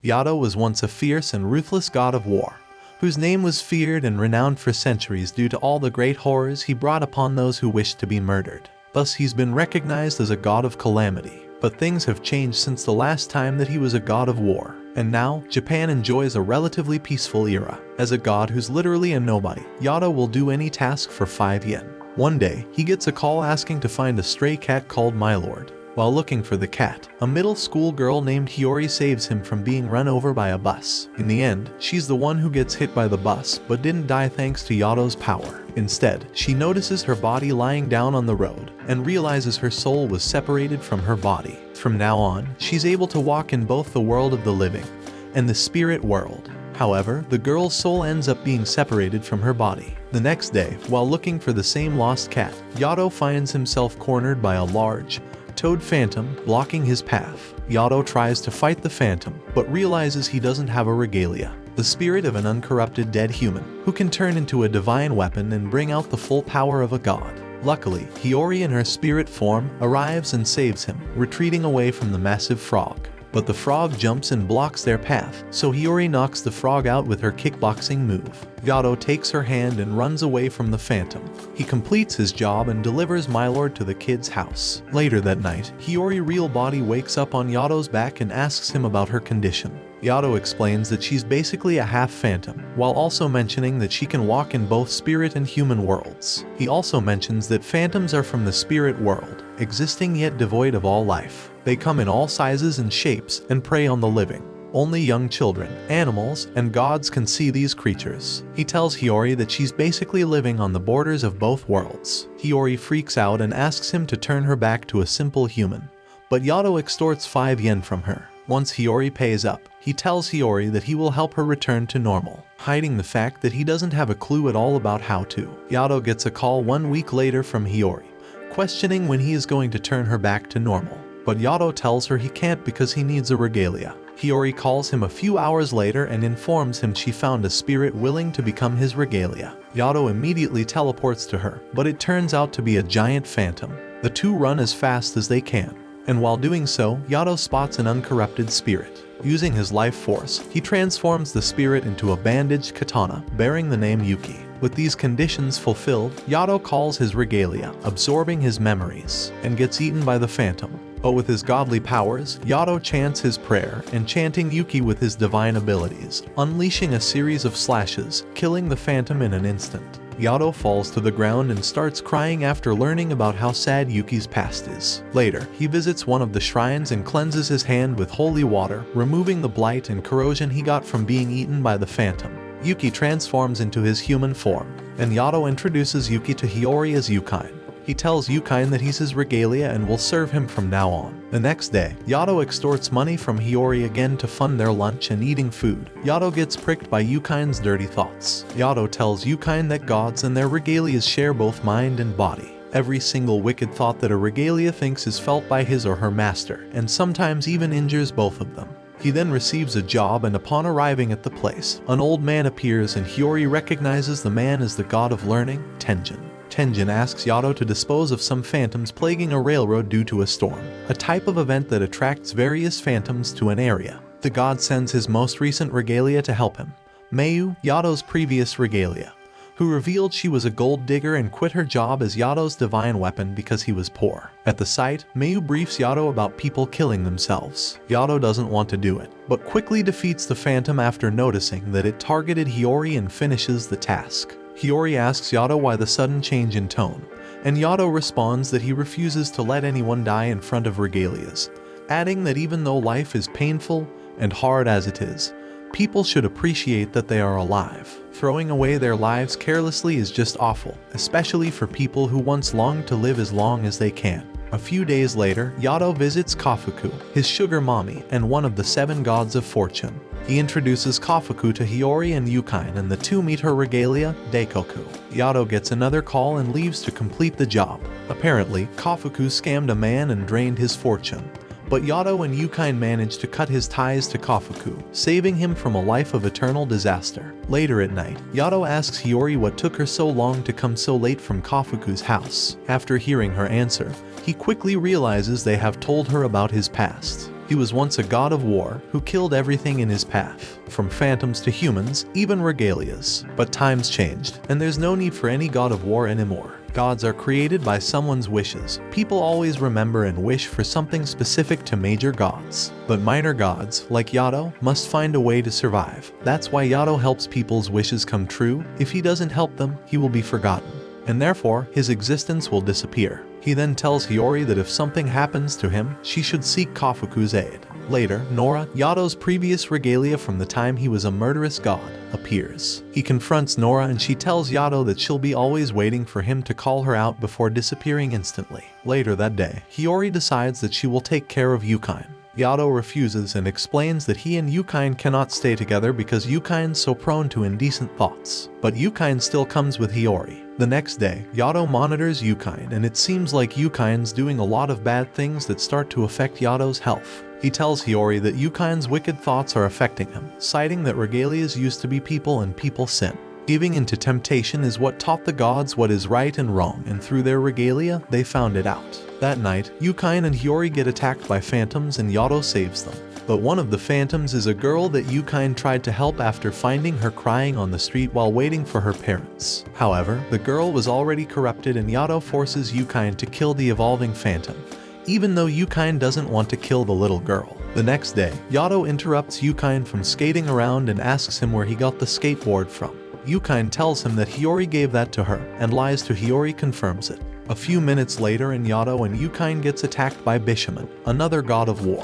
Yato was once a fierce and ruthless god of war, whose name was feared and renowned for centuries due to all the great horrors he brought upon those who wished to be murdered. Thus he's been recognized as a god of calamity. But things have changed since the last time that he was a god of war, and now Japan enjoys a relatively peaceful era. As a god who's literally a nobody, Yato will do any task for 5 yen. One day, he gets a call asking to find a stray cat called My Lord. While looking for the cat, a middle school girl named Hiyori saves him from being run over by a bus. In the end, she's the one who gets hit by the bus but didn't die thanks to Yato's power. Instead, she notices her body lying down on the road and realizes her soul was separated from her body. From now on, she's able to walk in both the world of the living and the spirit world. However, the girl's soul ends up being separated from her body. The next day, while looking for the same lost cat, Yato finds himself cornered by a large, toad phantom blocking his path. Yato tries to fight the phantom, but realizes he doesn't have a regalia, the spirit of an uncorrupted dead human, who can turn into a divine weapon and bring out the full power of a god. Luckily, Hiyori in her spirit form arrives and saves him, retreating away from the massive frog. But the frog jumps and blocks their path, so Hiyori knocks the frog out with her kickboxing move. Yato takes her hand and runs away from the phantom. He completes his job and delivers My Lord to the kid's house. Later that night, Hiyori's real body wakes up on Yato's back and asks him about her condition. Yato explains that she's basically a half phantom, while also mentioning that she can walk in both spirit and human worlds. He also mentions that phantoms are from the spirit world, existing yet devoid of all life. They come in all sizes and shapes and prey on the living. Only young children, animals, and gods can see these creatures. He tells Hiyori that she's basically living on the borders of both worlds. Hiyori freaks out and asks him to turn her back to a simple human, but Yato extorts 5 yen from her. Once Hiyori pays up, he tells Hiyori that he will help her return to normal, hiding the fact that he doesn't have a clue at all about how to. Yato gets a call 1 week later from Hiyori, questioning when he is going to turn her back to normal. But Yato tells her he can't because he needs a regalia. Hiyori calls him a few hours later and informs him she found a spirit willing to become his regalia. Yato immediately teleports to her, but it turns out to be a giant phantom. The two run as fast as they can, and while doing so, Yato spots an uncorrupted spirit. Using his life force, he transforms the spirit into a bandaged katana bearing the name Yuki. With these conditions fulfilled, Yato calls his regalia, absorbing his memories, and gets eaten by the phantom. But with his godly powers, Yato chants his prayer, enchanting Yuki with his divine abilities, unleashing a series of slashes, killing the phantom in an instant. Yato falls to the ground and starts crying after learning about how sad Yuki's past is. Later, he visits one of the shrines and cleanses his hand with holy water, removing the blight and corrosion he got from being eaten by the phantom. Yuki transforms into his human form, and Yato introduces Yuki to Hiyori as Yukine. He tells Yukine that he's his regalia and will serve him from now on. The next day, Yato extorts money from Hiyori again to fund their lunch and eating food. Yato gets pricked by Yukine's dirty thoughts. Yato tells Yukine that gods and their regalias share both mind and body. Every single wicked thought that a regalia thinks is felt by his or her master, and sometimes even injures both of them. He then receives a job, and upon arriving at the place, an old man appears and Hiyori recognizes the man as the god of learning, Tenjin. Tenjin asks Yato to dispose of some phantoms plaguing a railroad due to a storm, a type of event that attracts various phantoms to an area. The god sends his most recent regalia to help him, Mayu, Yato's previous regalia, who revealed she was a gold digger and quit her job as Yato's divine weapon because he was poor. At the site, Mayu briefs Yato about people killing themselves. Yato doesn't want to do it, but quickly defeats the phantom after noticing that it targeted Hiyori and finishes the task. Hiyori asks Yato why the sudden change in tone, and Yato responds that he refuses to let anyone die in front of regalias, adding that even though life is painful and hard as it is, people should appreciate that they are alive. Throwing away their lives carelessly is just awful, especially for people who once longed to live as long as they can. A few days later, Yato visits Kafuku, his sugar mommy, and one of the 7 gods of fortune. He introduces Kafuku to Hiyori and Yukine, and the two meet her regalia, Daikoku. Yato gets another call and leaves to complete the job. Apparently, Kafuku scammed a man and drained his fortune, but Yato and Yukine managed to cut his ties to Kafuku, saving him from a life of eternal disaster. Later at night, Yato asks Hiyori what took her so long to come so late from Kafuku's house. After hearing her answer, he quickly realizes they have told her about his past. He was once a god of war who killed everything in his path, from phantoms to humans, even regalias. But times changed, and there's no need for any god of war anymore. Gods are created by someone's wishes. People always remember and wish for something specific to major gods. But minor gods, like Yato, must find a way to survive. That's why Yato helps people's wishes come true. If he doesn't help them, he will be forgotten, and therefore his existence will disappear. He then tells Hiyori that if something happens to him, she should seek Kafuku's aid. Later, Nora, Yato's previous regalia from the time he was a murderous god, appears. He confronts Nora and she tells Yato that she'll be always waiting for him to call her out before disappearing instantly. Later that day, Hiyori decides that she will take care of Yukine. Yato refuses and explains that he and Yukine cannot stay together because Yukine's so prone to indecent thoughts. But Yukine still comes with Hiyori. The next day, Yato monitors Yukine and it seems like Yukine's doing a lot of bad things that start to affect Yato's health. He tells Hiyori that Yukine's wicked thoughts are affecting him, citing that regalias used to be people and people sin. Giving into temptation is what taught the gods what is right and wrong, and through their regalia, they found it out. That night, Yukine and Hiyori get attacked by phantoms and Yato saves them. But one of the phantoms is a girl that Yukine tried to help after finding her crying on the street while waiting for her parents. However, the girl was already corrupted and Yato forces Yukine to kill the evolving phantom, even though Yukine doesn't want to kill the little girl. The next day, Yato interrupts Yukine from skating around and asks him where he got the skateboard from. Yukine tells him that Hiyori gave that to her, and lies to Hiyori confirms it. A few minutes later, Yato and Yukine gets attacked by Bishamen, another god of war,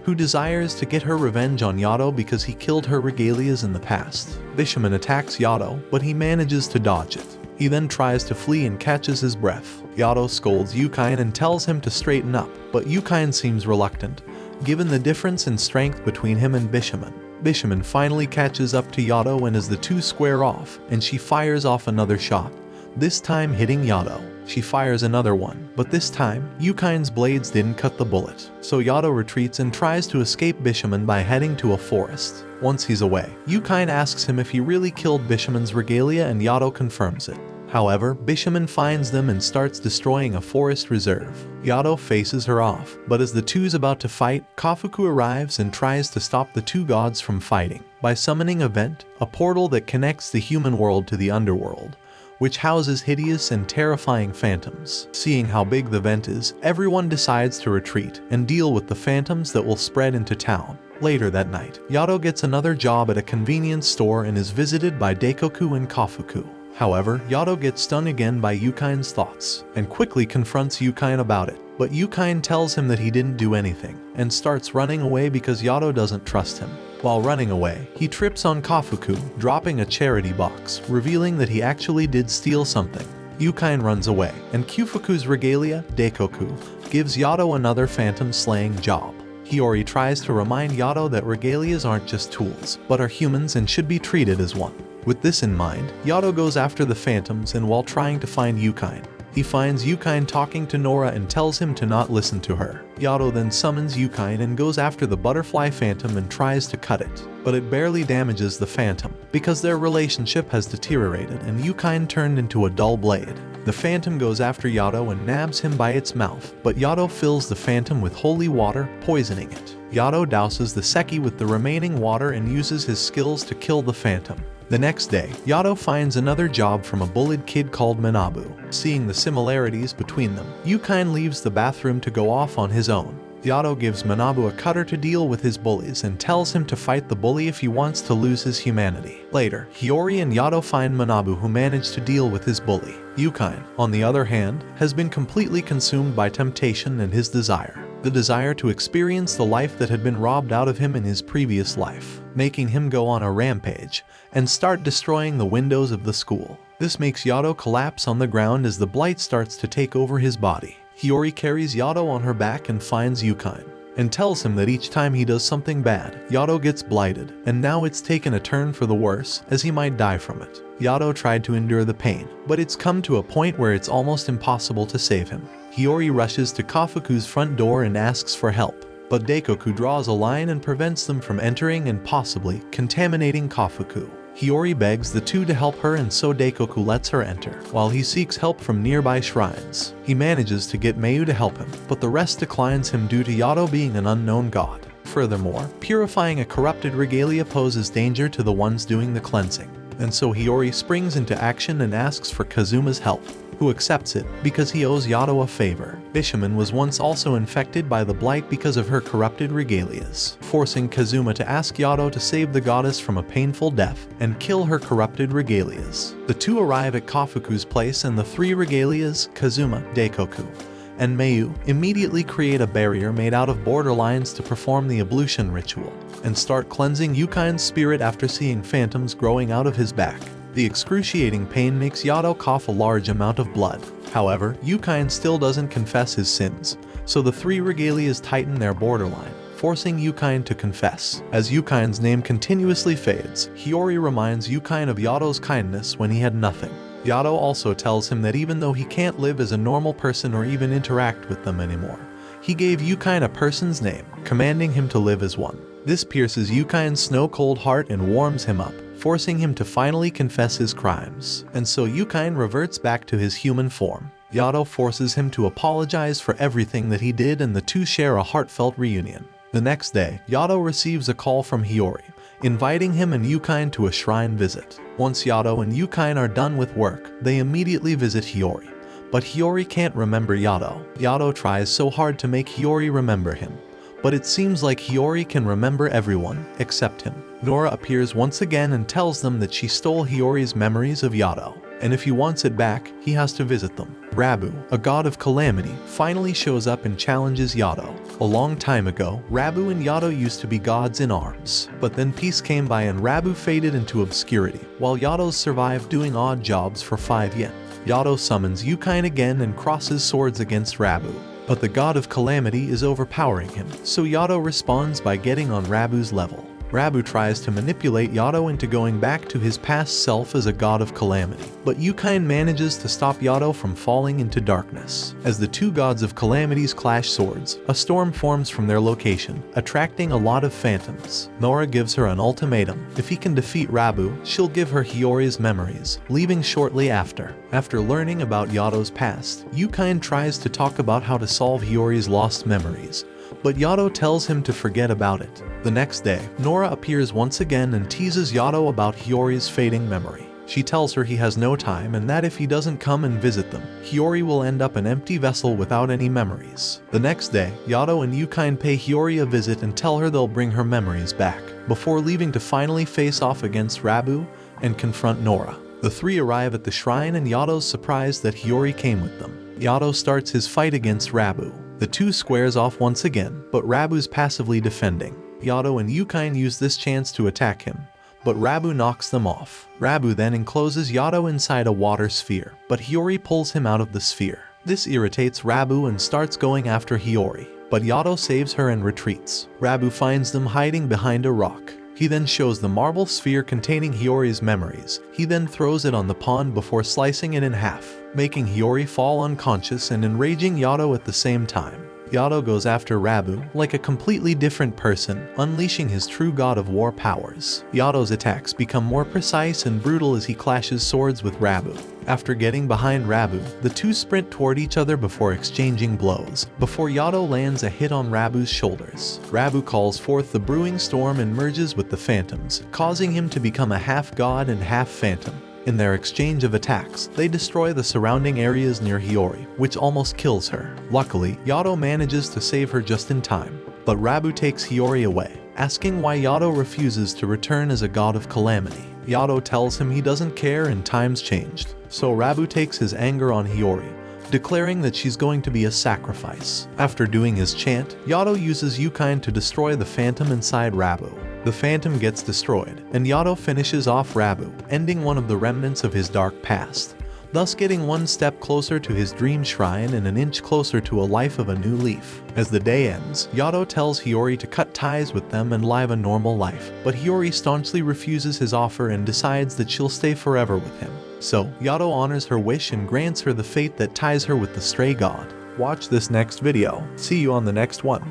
who desires to get her revenge on Yato because he killed her regalias in the past. Bishamen attacks Yato, but he manages to dodge it. He then tries to flee and catches his breath. Yato scolds Yukine and tells him to straighten up, but Yukine seems reluctant, given the difference in strength between him and Bishamen. Bishamen finally catches up to Yato and as the two square off, and she fires off another shot, this time hitting Yato. She fires another one, but this time, Yukine's blades didn't cut the bullet. So Yato retreats and tries to escape Bishamen by heading to a forest. Once he's away, Yukine asks him if he really killed Bishamen's regalia and Yato confirms it. However, Bishamen finds them and starts destroying a forest reserve. Yato faces her off, but as the two's about to fight, Kafuku arrives and tries to stop the two gods from fighting by summoning a vent, a portal that connects the human world to the underworld, which houses hideous and terrifying phantoms. Seeing how big the vent is, everyone decides to retreat and deal with the phantoms that will spread into town. Later that night, Yato gets another job at a convenience store and is visited by Daikoku and Kafuku. However, Yato gets stunned again by Yukine's thoughts, and quickly confronts Yukine about it. But Yukine tells him that he didn't do anything, and starts running away because Yato doesn't trust him. While running away, he trips on Kafuku, dropping a charity box, revealing that he actually did steal something. Yukine runs away, and Kafuku's regalia, Daikoku, gives Yato another phantom-slaying job. Hiyori tries to remind Yato that regalias aren't just tools, but are humans and should be treated as one. With this in mind, Yato goes after the phantoms and while trying to find Yukine, he finds Yukine talking to Nora and tells him to not listen to her. Yato then summons Yukine and goes after the butterfly phantom and tries to cut it, but it barely damages the phantom, because their relationship has deteriorated and Yukine turned into a dull blade. The phantom goes after Yato and nabs him by its mouth, but Yato fills the phantom with holy water, poisoning it. Yato douses the seki with the remaining water and uses his skills to kill the phantom. The next day, Yato finds another job from a bullied kid called Manabu. Seeing the similarities between them, Yukine leaves the bathroom to go off on his own. Yato gives Manabu a cutter to deal with his bullies and tells him to fight the bully if he wants to lose his humanity. Later, Hiyori and Yato find Manabu who managed to deal with his bully. Yukine, on the other hand, has been completely consumed by temptation and his desire. The desire to experience the life that had been robbed out of him in his previous life, making him go on a rampage and start destroying the windows of the school. This makes Yato collapse on the ground as the blight starts to take over his body. Hiyori carries Yato on her back and finds Yukine, and tells him that each time he does something bad, Yato gets blighted, and now it's taken a turn for the worse, as he might die from it. Yato tried to endure the pain, but it's come to a point where it's almost impossible to save him. Hiyori rushes to Kafuku's front door and asks for help, but Daikoku draws a line and prevents them from entering and possibly contaminating Kafuku. Hiyori begs the two to help her and so Daikoku lets her enter, while he seeks help from nearby shrines. He manages to get Mayu to help him, but the rest declines him due to Yato being an unknown god. Furthermore, purifying a corrupted Regalia poses danger to the ones doing the cleansing. And so Hiyori springs into action and asks for Kazuma's help, who accepts it because he owes Yato a favor. Bishamen was once also infected by the blight because of her corrupted Regalias, forcing Kazuma to ask Yato to save the goddess from a painful death and kill her corrupted Regalias. The two arrive at Kafuku's place and the three Regalias, Kazuma, Daikoku, and Mayu, immediately create a barrier made out of borderlines to perform the ablution ritual, and start cleansing Yukine's spirit after seeing phantoms growing out of his back. The excruciating pain makes Yato cough a large amount of blood. However, Yukine still doesn't confess his sins, so the three Regalias tighten their borderline, forcing Yukine to confess. As Yukine's name continuously fades, Hiyori reminds Yukine of Yato's kindness when he had nothing. Yato also tells him that even though he can't live as a normal person or even interact with them anymore, he gave Yukine a person's name, commanding him to live as one. This pierces Yukine's snow-cold heart and warms him up, forcing him to finally confess his crimes. And so Yukine reverts back to his human form. Yato forces him to apologize for everything that he did and the two share a heartfelt reunion. The next day, Yato receives a call from Hiyori, inviting him and Yukine to a shrine visit. Once Yato and Yukine are done with work, they immediately visit Hiyori. But Hiyori can't remember Yato. Yato tries so hard to make Hiyori remember him, but it seems like Hiyori can remember everyone except him. Nora appears once again and tells them that she stole Hiyori's memories of Yato, and if he wants it back, he has to visit them. Rabu, a god of calamity, finally shows up and challenges Yato. A long time ago, Rabu and Yato used to be gods in arms, but then peace came by and Rabu faded into obscurity, while Yato survived doing odd jobs for 5 yen. Yato summons Yukine again and crosses swords against Rabu, but the god of calamity is overpowering him, so Yato responds by getting on Rabu's level. Rabu tries to manipulate Yato into going back to his past self as a god of calamity, but Yukine manages to stop Yato from falling into darkness. As the two gods of calamities clash swords, a storm forms from their location, attracting a lot of phantoms. Nora gives her an ultimatum. If he can defeat Rabu, she'll give her Hiyori's memories, leaving shortly after. After learning about Yato's past, Yukine tries to talk about how to solve Hiyori's lost memories, but Yato tells him to forget about it. The next day, Nora appears once again and teases Yato about Hiyori's fading memory. She tells her he has no time and that if he doesn't come and visit them, Hiyori will end up an empty vessel without any memories. The next day, Yato and Yukine pay Hiyori a visit and tell her they'll bring her memories back, before leaving to finally face off against Rabu and confront Nora. The three arrive at the shrine and Yato's surprised that Hiyori came with them. Yato starts his fight against Rabu. The two squares off once again, but Rabu's passively defending. Yato and Yukine use this chance to attack him, but Rabu knocks them off. Rabu then encloses Yato inside a water sphere, but Hiyori pulls him out of the sphere. This irritates Rabu and starts going after Hiyori, but Yato saves her and retreats. Rabu finds them hiding behind a rock. He then shows the marble sphere containing Hiyori's memories. He then throws it on the pond before slicing it in half, making Hiyori fall unconscious and enraging Yato at the same time. Yato goes after Rabu like a completely different person, unleashing his true god of war powers. Yato's attacks become more precise and brutal as he clashes swords with Rabu. After getting behind Rabu, the two sprint toward each other before exchanging blows, before Yato lands a hit on Rabu's shoulders. Rabu calls forth the brewing storm and merges with the phantoms, causing him to become a half god and half phantom. In their exchange of attacks, they destroy the surrounding areas near Hiyori, which almost kills her. Luckily, Yato manages to save her just in time, but Rabu takes Hiyori away, asking why Yato refuses to return as a god of calamity. Yato tells him he doesn't care and time's changed, so Rabu takes his anger on Hiyori, declaring that she's going to be a sacrifice. After doing his chant, Yato uses Yukine to destroy the phantom inside Rabu. The phantom gets destroyed, and Yato finishes off Rabu, ending one of the remnants of his dark past, thus getting one step closer to his dream shrine and an inch closer to a life of a new leaf. As the day ends, Yato tells Hiyori to cut ties with them and live a normal life, but Hiyori staunchly refuses his offer and decides that she'll stay forever with him. So, Yato honors her wish and grants her the fate that ties her with the stray god. Watch this next video. See you on the next one.